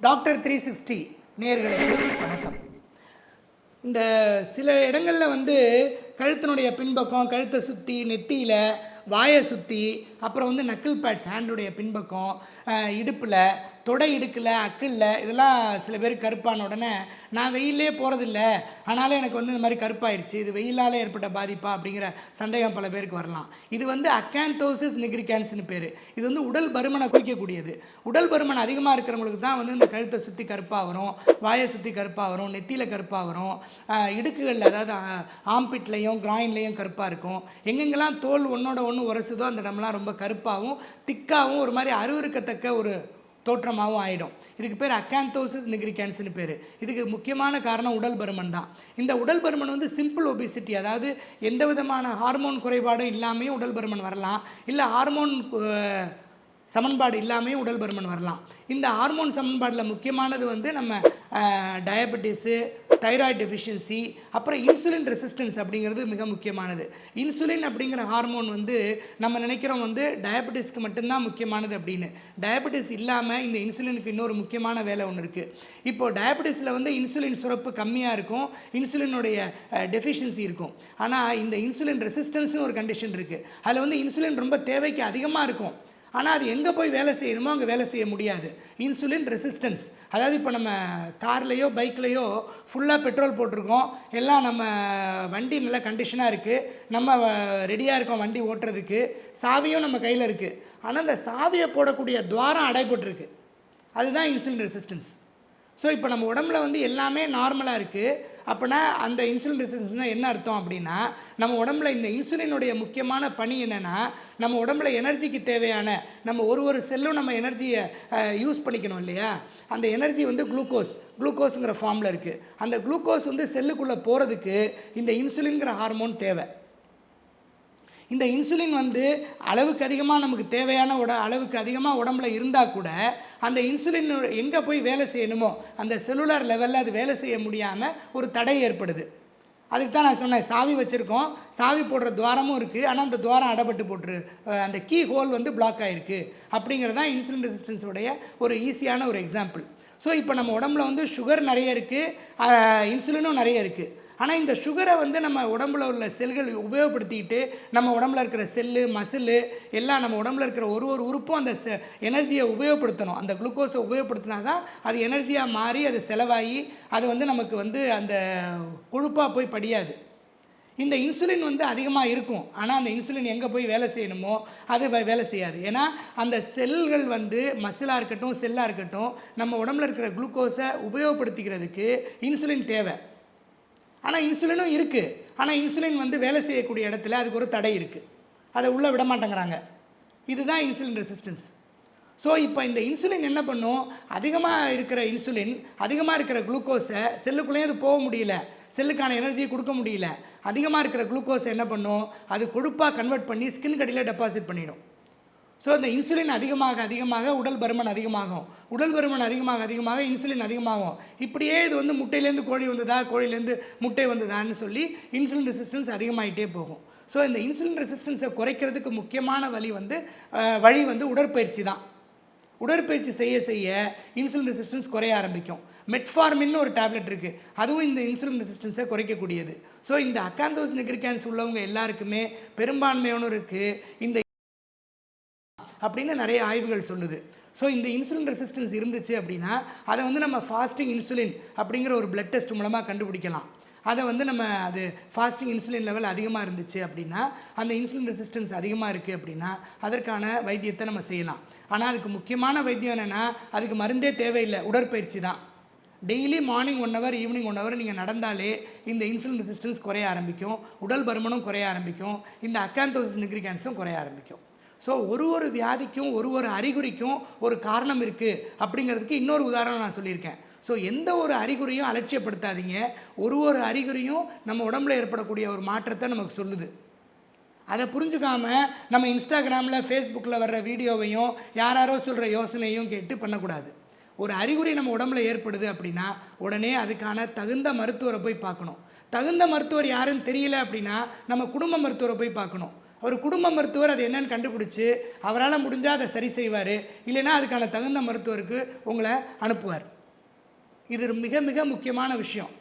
Doctor 360 நேயர்களுக்கு வணக்கம். இந்த சில இடங்களில் கழுத்தினுடைய பின்பக்கம், கழுத்தை சுற்றி, நெத்தியில், வாயை சுற்றி, அப்புறம் நக்கிள் பேட்ஸ் ஹேண்டுடைய பின்பக்கம், இடுப்பில், தொடை இடுக்கில், அக்கிளில் இதெல்லாம் சில பேர் கருப்பான உடனே நான் வெயிலே போகிறதில்ல, ஆனாலும் எனக்கு இந்த மாதிரி கருப்பாயிருச்சு, இது வெயிலால் ஏற்பட்ட பாதிப்பா அப்படிங்கிற சந்தேகம் பல பேருக்கு வரலாம். இது அக்காந்தோசிஸ் நிக்ரிகான்ஸ்னு பேர். இது உடல் பருமனை குறிக்கக்கூடியது. உடல் பருமன் அதிகமாக இருக்கிறவங்களுக்கு தான் இந்த கழுத்தை சுற்றி கருப்பாக வரும், வாயை சுற்றி கருப்பாக வரும், நெத்தியில் கருப்பாக வரும், இடுக்குகளில் அதாவது ஆம்பிட்லையும் கிராயின்லையும் கருப்பாக இருக்கும். எங்கெங்கெல்லாம் தோல் ஒன்றோட ஒன்று உரசுதோ அந்த இடம்லாம் ரொம்ப கருப்பாகவும் திக்காகவும் ஒரு மாதிரி அருவருக்கத்தக்க ஒரு தோற்றமாகவும் ஆகிடும். இதுக்கு பேர் அக்காந்தோசிஸ் நிக்ரிகான்ஸ்னு பேர். இதுக்கு முக்கியமான காரணம் உடல் பருமன் தான். இந்த உடல் பருமன் சிம்பிள் ஒபிசிட்டி, அதாவது எந்த விதமான ஹார்மோன் குறைபாடும் இல்லாமையும் உடல் பருமன் வரலாம், இல்லை ஹார்மோன் சமன்பாடு இல்லாமையும் உடல் பருமன் வரலாம். இந்த ஹார்மோன் சமன்பாடில் முக்கியமானது நம்ம டயபெட்டிஸு, தைராய்டு டெஃபிஷியன்சி, அப்புறம் இன்சுலின் ரெசிஸ்டன்ஸ் அப்படிங்கிறது மிக முக்கியமானது. இன்சுலின் அப்படிங்கிற ஹார்மோன் நம்ம நினைக்கிறோம் டயபெட்டிஸ்க்கு மட்டும்தான் முக்கியமானது அப்படின்னு. டயபெட்டிஸ் இல்லாமல் இந்த இன்சுலினுக்கு இன்னொரு முக்கியமான வேலை ஒன்று இருக்குது. இப்போது டயபெட்டிஸில் இன்சுலின் சுரப்பு கம்மியாக இருக்கும், இன்சுலினுடைய டெஃபிஷியன்சி இருக்கும். ஆனால் இந்த இன்சுலின் ரெசிஸ்டன்ஸ்னு ஒரு கண்டிஷன் இருக்குது. அதில் இன்சுலின் ரொம்ப தேவைக்கு அதிகமாக இருக்கும், ஆனால் அது எங்கே போய் வேலை செய்யணுமோ அங்கே வேலை செய்ய முடியாது. இன்சுலின் ரெசிஸ்டன்ஸ், அதாவது இப்போ நம்ம கார்லேயோ பைக்லேயோ ஃபுல்லாக பெட்ரோல் போட்டிருக்கோம், எல்லாம் நம்ம வண்டி நல்ல கண்டிஷனாக இருக்குது, நம்ம ரெடியாக இருக்கோம் வண்டி ஓட்டுறதுக்கு, சாவியும் நம்ம கையில் இருக்குது, ஆனால் அந்த சாவியை போடக்கூடிய துவாரம் அடைபட்டுருக்கு. அதுதான் இன்சுலின் ரெசிஸ்டன்ஸ். ஸோ இப்போ நம்ம உடம்புல எல்லாமே நார்மலாக இருக்குது. அப்படின்னா அந்த இன்சுலின் ரெசிஸ்டன்ஸ்னால் என்ன அர்த்தம் அப்படின்னா, நம்ம உடம்புல இந்த இன்சுலினுடைய முக்கியமான பணி என்னென்னா, நம்ம உடம்புல எனர்ஜிக்கு தேவையான நம்ம ஒரு செல்லும் நம்ம எனர்ஜியை யூஸ் பண்ணிக்கணும் இல்லையா, அந்த எனர்ஜி குளுக்கோஸுங்கிற ஃபார்மில் இருக்குது. அந்த குளுக்கோஸ் செல்லுக்குள்ளே போகிறதுக்கு இந்த இன்சுலின்கிற ஹார்மோன் தேவை. இந்த இன்சுலின் அளவுக்கு அதிகமாக நமக்கு தேவையான அளவுக்கு அதிகமாக உடம்புல இருந்தால் கூட அந்த இன்சுலின் எங்கே போய் வேலை செய்யணுமோ அந்த செல்லுலார் லெவலில் அது வேலை செய்ய முடியாமல் ஒரு தடை ஏற்படுது. அதுக்கு தான் நான் சொன்னேன், சாவி வச்சுருக்கோம், சாவி போடுற துவாரமும் இருக்குது, ஆனால் அந்த துவாரம் அடைபட்டு போட்டுரு, அந்த கீ ஹோல் பிளாக் ஆகிருக்கு. அப்படிங்கிறது தான் இன்சுலின் ரெசிஸ்டன்ஸோடைய ஒரு ஈஸியான ஒரு எக்ஸாம்பிள். ஸோ இப்போ நம்ம உடம்புல சுகர் நிறைய இருக்குது, இன்சுலினும் நிறைய இருக்குது. ஆனால் இந்த சுகரை நம்ம உடம்புல உள்ள செல்கள் உபயோகப்படுத்திக்கிட்டு நம்ம உடம்புல இருக்கிற செல்லு, மசிலு எல்லாம் நம்ம உடம்புல இருக்கிற ஒரு உறுப்பும் அந்த எனர்ஜியை உபயோகப்படுத்தணும். அந்த குளுக்கோஸை உபயோகப்படுத்தினா தான் அது எனர்ஜியாக மாறி அது செலவாகி அது நமக்கு அந்த கொழுப்பாக போய் படியாது. இந்த இன்சுலின் அதிகமாக இருக்கும், ஆனால் அந்த இன்சுலின் எங்கே போய் வேலை செய்யணுமோ அது வேலை செய்யாது. ஏன்னா அந்த செல்கள் மசிலாக இருக்கட்டும், செல்லாக இருக்கட்டும், நம்ம உடம்புல இருக்கிற குளுக்கோஸை உபயோகப்படுத்திக்கிறதுக்கு இன்சுலின் தேவை. ஆனால் இன்சுலினும் இருக்குது, ஆனால் இன்சுலின் வேலை செய்யக்கூடிய இடத்துல அதுக்கு ஒரு தடை இருக்குது, அதை உள்ளே விட மாட்டேங்கிறாங்க. இதுதான் இன்சுலின் ரெசிஸ்டன்ஸ். ஸோ இப்போ இந்த இன்சுலின் என்ன பண்ணும், அதிகமாக இருக்கிற இன்சுலின், அதிகமாக இருக்கிற குளுக்கோஸை செல்லுக்குள்ளேயே அது போக முடியல, செல்லுக்கான எனர்ஜியை கொடுக்க முடியல. அதிகமாக இருக்கிற குளுக்கோஸை என்ன பண்ணும், அது கொழுப்பாக கன்வெர்ட் பண்ணி ஸ்கின் கடியில் டெபாசிட் பண்ணிடும். ஸோ இந்த இன்சுலின் அதிகமாக அதிகமாக உடல் பருமன் அதிகமாகும், உடல் பருமன் அதிகமாக அதிகமாக இன்சுலின் அதிகமாகும். இப்படியே இது முட்டையிலேருந்து கோழி வந்ததா, கோழிலேருந்து முட்டை வந்ததான்னு சொல்லி இன்சுலின் ரெசிஸ்டன்ஸ் அதிகமாகிட்டே போகும். ஸோ இந்த இன்சுலின் ரெசிஸ்டன்ஸை குறைக்கிறதுக்கு முக்கியமான வழி உடற்பயிற்சி தான். உடற்பயிற்சி செய்ய செய்ய இன்சுலின் ரெசிஸ்டன்ஸ் குறைய ஆரம்பிக்கும். மெட்ஃபார்மின்னு ஒரு டேப்லெட் இருக்குது, அதுவும் இந்த இன்சுலின் ரெசிஸ்டன்ஸை குறைக்கக்கூடியது. ஸோ இந்த அக்காந்தோசிஸ் நிக்ரிகான்ஸ் உள்ளவங்க எல்லாருக்குமே பெரும்பான்மையானோருக்கு இந்த அப்படின்னு நிறைய ஆய்வுகள் சொல்லுது. ஸோ இந்த இன்சுலின் ரெசிஸ்டன்ஸ் இருந்துச்சு அப்படின்னா அதை நம்ம ஃபாஸ்டிங் இன்சுலின் அப்படிங்கிற ஒரு பிளட் டெஸ்ட் மூலமாக கண்டுபிடிக்கலாம். அதை நம்ம அது ஃபாஸ்டிங் இன்சுலின் லெவல் அதிகமாக இருந்துச்சு அப்படின்னா, அந்த இன்சுலின் ரெசிஸ்டன்ஸ் அதிகமாக இருக்குது அப்படின்னா அதற்கான வைத்தியத்தை நம்ம செய்யலாம். ஆனால் அதுக்கு முக்கியமான வைத்தியம் என்னென்னா, அதுக்கு மருந்தே தேவையில்லை, உடற்பயிற்சி தான். Daily morning 1 hour, evening 1 hour நீங்கள் நடந்தாலே இந்த இன்சுலின் ரெசிஸ்டன்ஸ் குறைய ஆரம்பிக்கும், உடல் பருமனும் குறைய ஆரம்பிக்கும், இந்த அக்காந்தோசிஸ் நிக்ரிகான்ஸும் குறைய ஆரம்பிக்கும். ஸோ ஒரு வியாதிக்கும் ஒரு அறிகுறிக்கும் ஒரு காரணம் இருக்குது அப்படிங்கிறதுக்கு இன்னொரு உதாரணம் நான் சொல்லியிருக்கேன். ஸோ எந்த ஒரு அறிகுறியும் அலட்சியப்படுத்தாதீங்க. ஒரு அறிகுறியும் நம்ம உடம்புல ஏற்படக்கூடிய ஒரு மாற்றத்தை நமக்கு சொல்லுது. அதை புரிஞ்சுக்காமல் நம்ம இன்ஸ்டாகிராமில், ஃபேஸ்புக்கில் வர்ற வீடியோவையும் யாரோ சொல்கிற யோசனையும் கேட்டு பண்ணக்கூடாது. ஒரு அறிகுறி நம்ம உடம்புல ஏற்படுது அப்படின்னா உடனே அதுக்கான தகுந்த மருத்துவரை போய் பார்க்கணும். தகுந்த மருத்துவர் யாருன்னு தெரியல அப்படின்னா நம்ம குடும்ப மருத்துவரை போய் பார்க்கணும். ஒரு குடும்ப மருத்துவர் அது என்னன்னு கண்டுபிடிச்சி அவரால் முடிஞ்சால் அதை சரி செய்வார், இல்லைன்னா அதுக்கான தகுந்த மருத்துவருக்கு உங்களை அனுப்புவார். இது மிக மிக முக்கியமான விஷயம்.